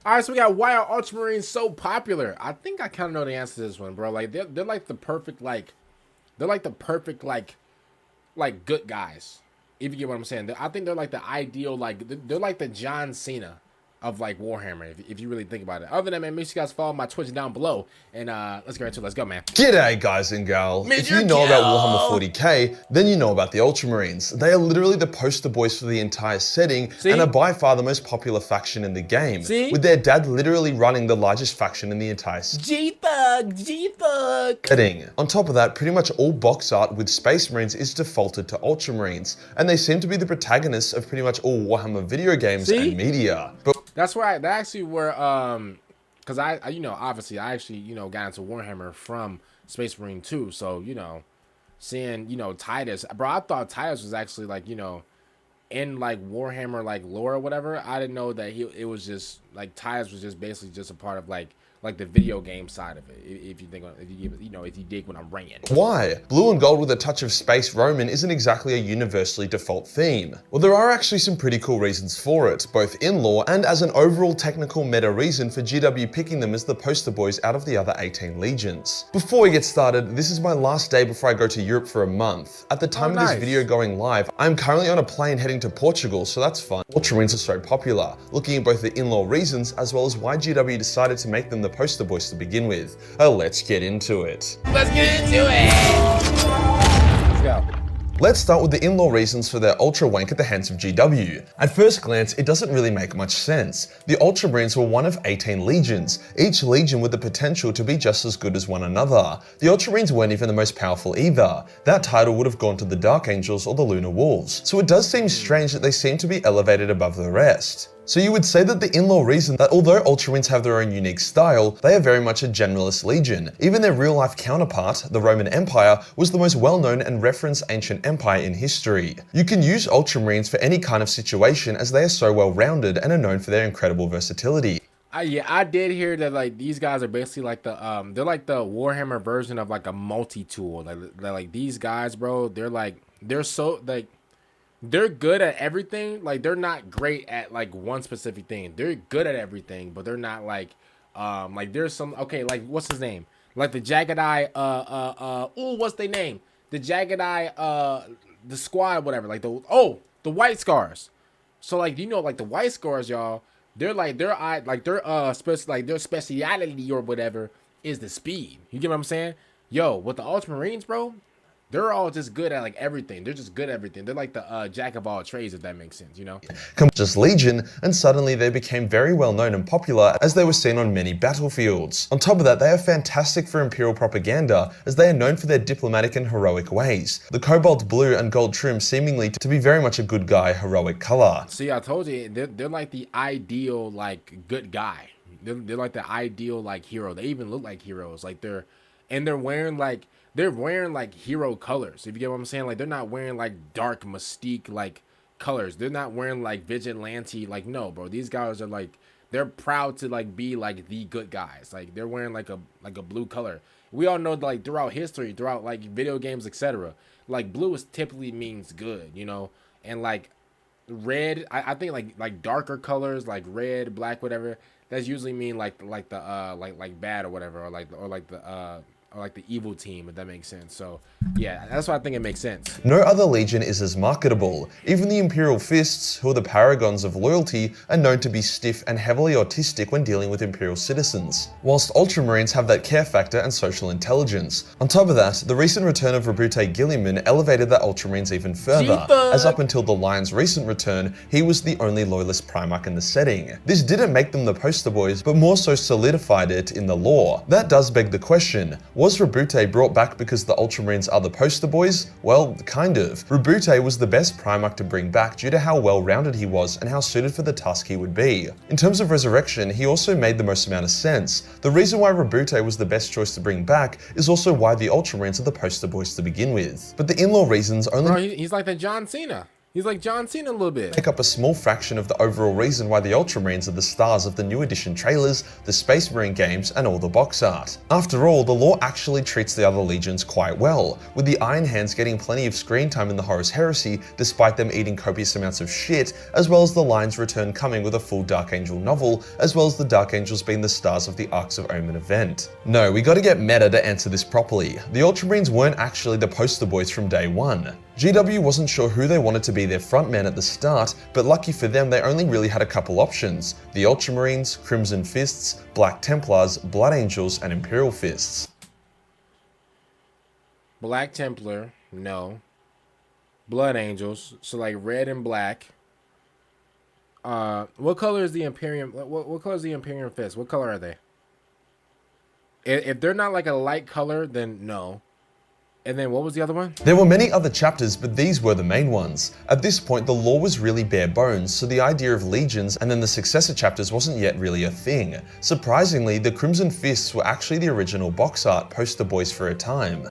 All right, so we got why are Ultramarines so popular? I think I kind of know the answer to this one, bro. Like they're like the perfect they're like the perfect good guys. If you get what I'm saying, I think they're like the ideal they're like the John Cena of like Warhammer. If you really think about it. Other than that, man, make sure you guys follow my Twitch down below, and let's get into it. Let's go, man. G'day guys and gal. If you know about Warhammer 40k, then you know about the Ultramarines. They are literally the poster boys for the entire setting and are by far the most popular faction in the game, with their dad literally running the largest faction in the entire G-Thug. setting. On top of that, pretty much all box art with Space Marines is defaulted to Ultramarines, and they seem to be the protagonists of pretty much all Warhammer video games and media. But that's where that actually where because I obviously I actually got into Warhammer from Space Marine 2, so seeing Titus, bro, I thought Titus was actually in like Warhammer like lore or whatever. I didn't know that it was just like Titus was just basically just a part of like the video game side of it. If you think, if you dig what I'm bringing. Why? Blue and gold with a touch of space Roman isn't exactly a universally default theme. Well, there are actually some pretty cool reasons for it, both in lore and as an overall technical meta reason for GW picking them as the poster boys out of the other 18 legions. Before we get started, this is my last day before I go to Europe for a month. At the time of this video going live, I'm currently on a plane heading to Portugal, so that's fun. Ultramarines are so popular, looking at both the in-lore reasons as well as why GW decided to make them the poster boys to begin with. Let's get into it. Let's get into it! Let's go. Let's start with the in-law reasons for their ultra wank at the hands of GW. At first glance, it doesn't really make much sense. The Ultramarines were one of 18 legions, each legion with the potential to be just as good as one another. The Ultramarines weren't even the most powerful either. That title would have gone to the Dark Angels or the Lunar Wolves. So it does seem strange that they seem to be elevated above the rest. So you would say that the in-law reason that although Ultramarines have their own unique style, they are very much a generalist legion. Even their real-life counterpart, the Roman Empire, was the most well-known and referenced ancient empire in history. You can use Ultramarines for any kind of situation as they are so well-rounded and are known for their incredible versatility. Yeah, I did hear that like these guys are basically like they're like the Warhammer version of like a multi-tool. Like these guys, bro, they're so they're good at everything. Like they're not great at like one specific thing. They're good at everything, but they're not like there's some like what's his name? Like the Jagged Eye what's their name? The Jagged Eye the squad whatever. Like the White Scars. So like like the White Scars, y'all, they're like their speciality or whatever is the speed. You get what I'm saying? Yo, with the Ultramarines, bro, they're all just good at like everything. They're just good at everything. They're like the jack of all trades, if that makes sense, Just legion, and suddenly they became very well known and popular as they were seen on many battlefields. On top of that, they are fantastic for imperial propaganda as they are known for their diplomatic and heroic ways. The cobalt blue and gold trim seemingly to be very much a good guy heroic color. See, I told you, they're like the ideal like good guy. They're like the ideal like hero. They even look like heroes. Like they're wearing like hero colors. If you get what I'm saying, like they're not wearing like dark mystique like colors. They're not wearing like vigilante. Like no, bro. These guys are like they're proud to like be like the good guys. Like they're wearing like a blue color. We all know like throughout history, throughout like video games, etc. Like blue is typically means good, and like red. I think like darker colors like red, black, whatever. That's usually mean like bad or whatever, or like the evil team, if that makes sense. So yeah, that's why I think it makes sense. No other legion is as marketable. Even the Imperial Fists, who are the paragons of loyalty, are known to be stiff and heavily autistic when dealing with Imperial citizens, whilst Ultramarines have that care factor and social intelligence. On top of that, the recent return of Rabute Gilliman elevated the Ultramarines even further, as up until the Lion's recent return, he was the only loyalist Primarch in the setting. This didn't make them the poster boys, but more so solidified it in the lore. That does beg the question, was Rabute brought back because the Ultramarines are the poster boys? Well, kind of. Rabute was the best Primarch to bring back due to how well-rounded he was and how suited for the task he would be. In terms of resurrection, he also made the most amount of sense. The reason why Rabute was the best choice to bring back is also why the Ultramarines are the poster boys to begin with. But the in-law reasons only— Bro, he's like the John Cena. He's like John Cena a little bit. Make up a small fraction of the overall reason why the Ultramarines are the stars of the new edition trailers, the Space Marine games, and all the box art. After all, the lore actually treats the other legions quite well, with the Iron Hands getting plenty of screen time in the Horus Heresy despite them eating copious amounts of shit, as well as the Lion's Return coming with a full Dark Angel novel, as well as the Dark Angels being the stars of the Arcs of Omen event. No, we gotta get meta to answer this properly. The Ultramarines weren't actually the poster boys from day one. GW wasn't sure who they wanted to be their frontman at the start, but lucky for them they only really had a couple options: the Ultramarines, Crimson Fists, Black Templars, Blood Angels, and Imperial Fists. Black Templar, no. Blood Angels, so like red and black. What color is the Imperium? What color is the Imperium Fist? What color are they? If they're not like a light color, then no. And then what was the other one? There were many other chapters, but these were the main ones. At this point, the lore was really bare bones, so the idea of legions and then the successor chapters wasn't yet really a thing. Surprisingly, the Crimson Fists were actually the original box art poster boys for a time.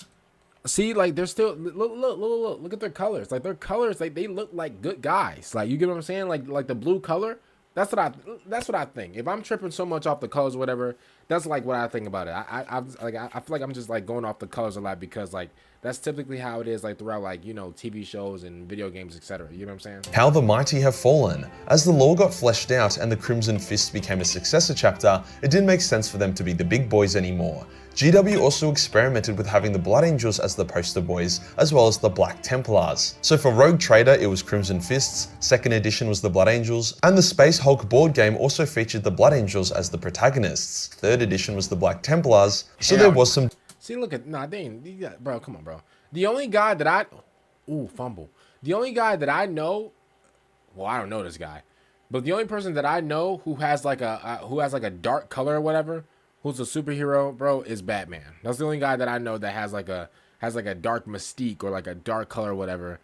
See, like they're still look at their colors. Like their colors, like they look like good guys. Like you get what I'm saying? Like the blue color. That's what I think. If I'm tripping so much off the colors or whatever, that's like what I think about it. I feel like I'm just like going off the colors a lot because like that's typically how it is like throughout like, you know, TV shows and video games, etc. You know what I'm saying? How the mighty have fallen. As the lore got fleshed out and the Crimson Fist became a successor chapter, it didn't make sense for them to be the big boys anymore. GW also experimented with having the Blood Angels as the poster boys, as well as the Black Templars. So for Rogue Trader, it was Crimson Fists, 2nd edition was the Blood Angels, and the Space Hulk board game also featured the Blood Angels as the protagonists. 3rd edition was the Black Templars, so there was some... See, look at, nah, they ain't, bro, come on, bro. The only guy that fumble. The only guy that I know, well, I don't know this guy, but the only person that I know who has like a dark color or whatever, who's a superhero, bro, is Batman. That's the only guy that I know that has like a dark mystique or like a dark color or whatever.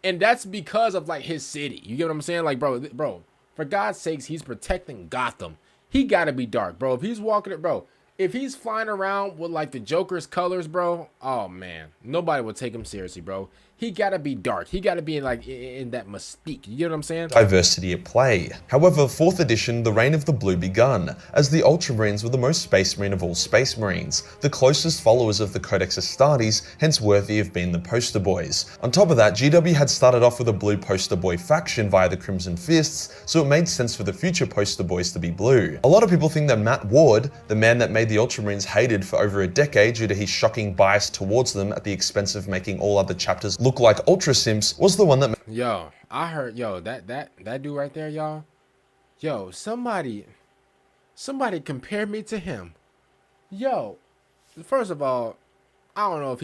And that's because of like his city. You get what I'm saying? Like, bro, for God's sakes, he's protecting Gotham. He gotta be dark, bro. If he's walking it, bro, if he's flying around with like the Joker's colors, bro, oh man, nobody would take him seriously, bro. He gotta be dark. He gotta be like in that mystique. You get what I'm saying? Diversity at play. However, 4th edition, the reign of the blue begun, as the Ultramarines were the most Space Marine of all Space Marines, the closest followers of the Codex Astartes, hence worthy of being the poster boys. On top of that, GW had started off with a blue poster boy faction via the Crimson Fists, so it made sense for the future poster boys to be blue. A lot of people think that Matt Ward, the man that made the Ultramarines hated for over a decade due to his shocking bias towards them at the expense of making all other chapters look like Ultra Simps, was the one that... Yo, I heard, yo, that dude right there, y'all. Yo, somebody compared me to him. Yo, first of all, I don't know if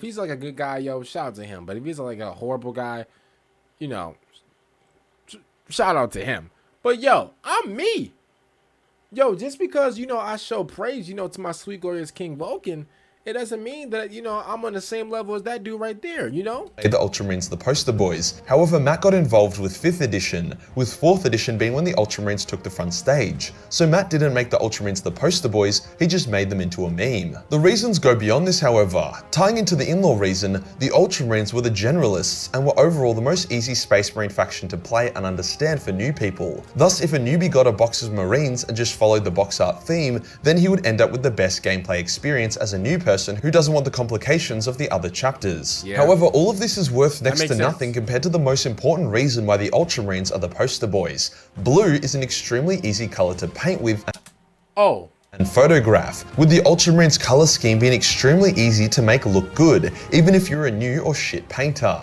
he's like a good guy, yo, shout out to him. But if he's like a horrible guy, you know, shout out to him. But yo, I'm me. Yo, just because, you know, I show praise, you know, to my sweet glorious King Vulcan, it doesn't mean that, you know, I'm on the same level as that dude right there, you know? The Ultramarines the poster boys. However, Matt got involved with 5th edition, with 4th edition being when the Ultramarines took the front stage. So Matt didn't make the Ultramarines the poster boys, he just made them into a meme. The reasons go beyond this, however. Tying into the in-law reason, the Ultramarines were the generalists and were overall the most easy Space Marine faction to play and understand for new people. Thus, if a newbie got a box of Marines and just followed the box art theme, then he would end up with the best gameplay experience as a new person who doesn't want the complications of the other chapters. Yeah. However, all of this is worth next to nothing compared to the most important reason why the Ultramarines are the poster boys. Blue is an extremely easy color to paint with and photograph, with the Ultramarines color scheme being extremely easy to make look good, even if you're a new or shit painter.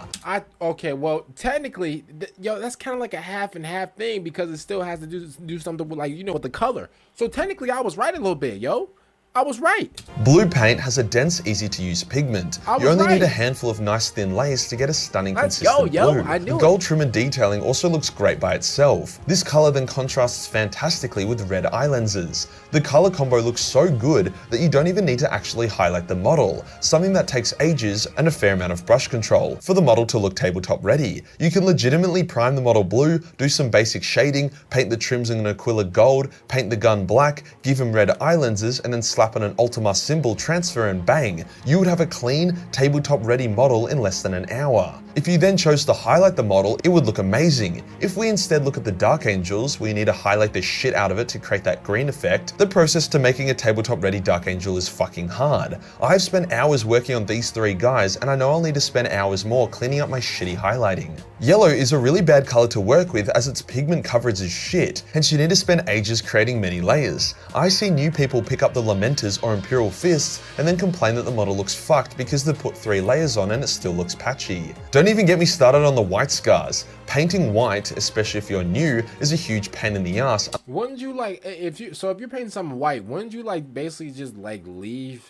Okay, well, technically, yo, that's kind of like a half and half thing because it still has to do something with, like, you know, with the color. So technically, I was right a little bit, yo. I was right. Blue paint has a dense, easy to use pigment. You only need a handful of nice thin layers to get a stunning consistent blue. The gold trim and detailing also looks great by itself. This color then contrasts fantastically with red eye lenses. The color combo looks so good that you don't even need to actually highlight the model, something that takes ages and a fair amount of brush control for the model to look tabletop ready. You can legitimately prime the model blue, do some basic shading, paint the trims in an Aquila gold, paint the gun black, give him red eye lenses, and then slap on an Ultima symbol, transfer, and bang, you would have a clean, tabletop ready model in less than an hour. If you then chose to highlight the model, it would look amazing. If we instead look at the Dark Angels, we need to highlight the shit out of it to create that green effect. The process to making a tabletop ready Dark Angel is fucking hard. I've spent hours working on these 3 guys, and I know I'll need to spend hours more cleaning up my shitty highlighting. Yellow is a really bad color to work with as its pigment coverage is shit, hence you need to spend ages creating many layers. I see new people pick up the Lamenters or Imperial Fists and then complain that the model looks fucked because they put 3 layers on and it still looks patchy. Don't even get me started on the white scars. Painting white, especially if you're new, is a huge pain in the ass. Wouldn't you like, if you're painting something white, wouldn't you like basically just like leave?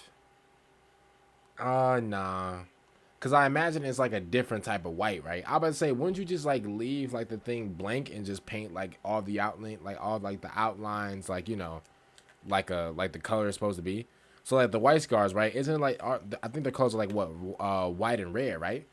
Nah. Cause I imagine it's like a different type of white, right? I about to say, wouldn't you just like leave like the thing blank and just paint like all the outline, like all like the outlines, like, you know, like the color is supposed to be. So like the white scars, right? Isn't it like, I think the colors are like what, white and red, right?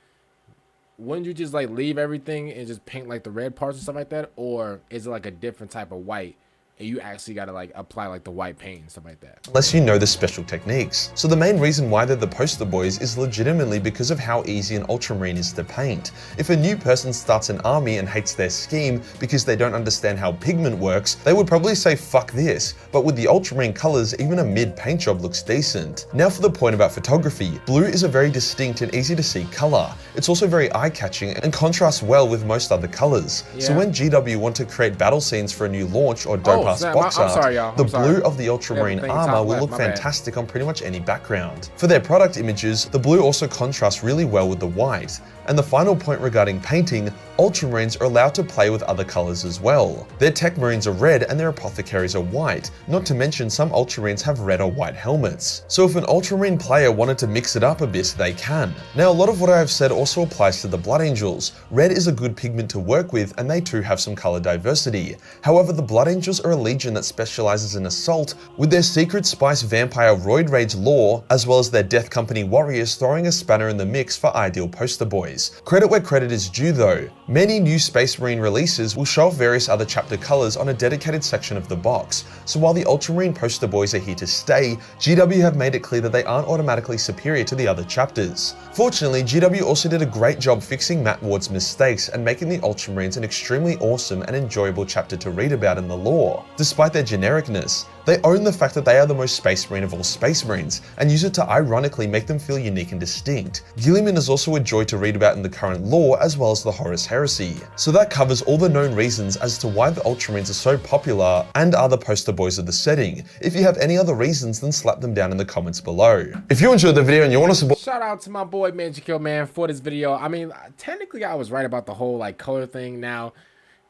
Wouldn't you just like leave everything and just paint like the red parts and stuff like that? Or is it like a different type of white and you actually got to like apply like the white paint and stuff like that? Unless you know the special techniques. So the main reason why they're the poster boys is legitimately because of how easy an Ultramarine is to paint. If a new person starts an army and hates their scheme because they don't understand how pigment works, they would probably say fuck this, but with the Ultramarine colors, even a mid paint job looks decent. Now for the point about photography. Blue is a very distinct and easy to see color. It's also very eye-catching and contrasts well with most other colors. Yeah. So when GW want to create battle scenes for a new launch or dope box art, the blue of the Ultramarine armor will look fantastic on pretty much any background. For their product images, the blue also contrasts really well with the white. And the final point regarding painting, Ultramarines are allowed to play with other colors as well. Their Tech Marines are red and their Apothecaries are white, not to mention some Ultramarines have red or white helmets. So if an Ultramarine player wanted to mix it up a bit, they can. Now a lot of what I have said also applies to the Blood Angels. Red is a good pigment to work with and they too have some color diversity. However, the Blood Angels are a legion that specializes in assault, with their Secret Spice Vampire Roid Rage lore, as well as their Death Company warriors throwing a spanner in the mix for ideal poster boys. Credit where credit is due though. Many new Space Marine releases will show off various other chapter colors on a dedicated section of the box, so while the Ultramarine poster boys are here to stay, GW have made it clear that they aren't automatically superior to the other chapters. Fortunately, GW also did a great job fixing Matt Ward's mistakes and making the Ultramarines an extremely awesome and enjoyable chapter to read about in the lore. Despite their genericness, they own the fact that they are the most Space Marine of all Space Marines, and use it to ironically make them feel unique and distinct. Gilliman is also a joy to read about in the current lore, as well as the Horus Heresy. So that covers all the known reasons as to why the Ultramarines are so popular and are the poster boys of the setting. If you have any other reasons, then slap them down in the comments below. If you enjoyed the video and you want to support— Shout out to my boy Magic Man for this video. I mean, technically I was right about the whole like color thing. Now,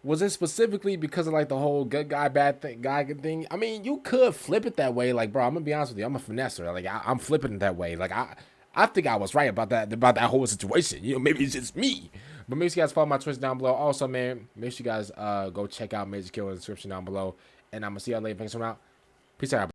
was it specifically because of like the whole good guy, bad guy thing? I mean, you could flip it that way. Like, bro, I'm gonna be honest with you, I'm a finesser. Like, I'm flipping it that way. Like, I think I was right about that whole situation. You know, maybe it's just me. But make sure you guys follow my Twitter down below. Also, man, make sure you guys go check out Major Kill in the description down below. And I'm gonna see y'all later. Thanks for out. Peace out.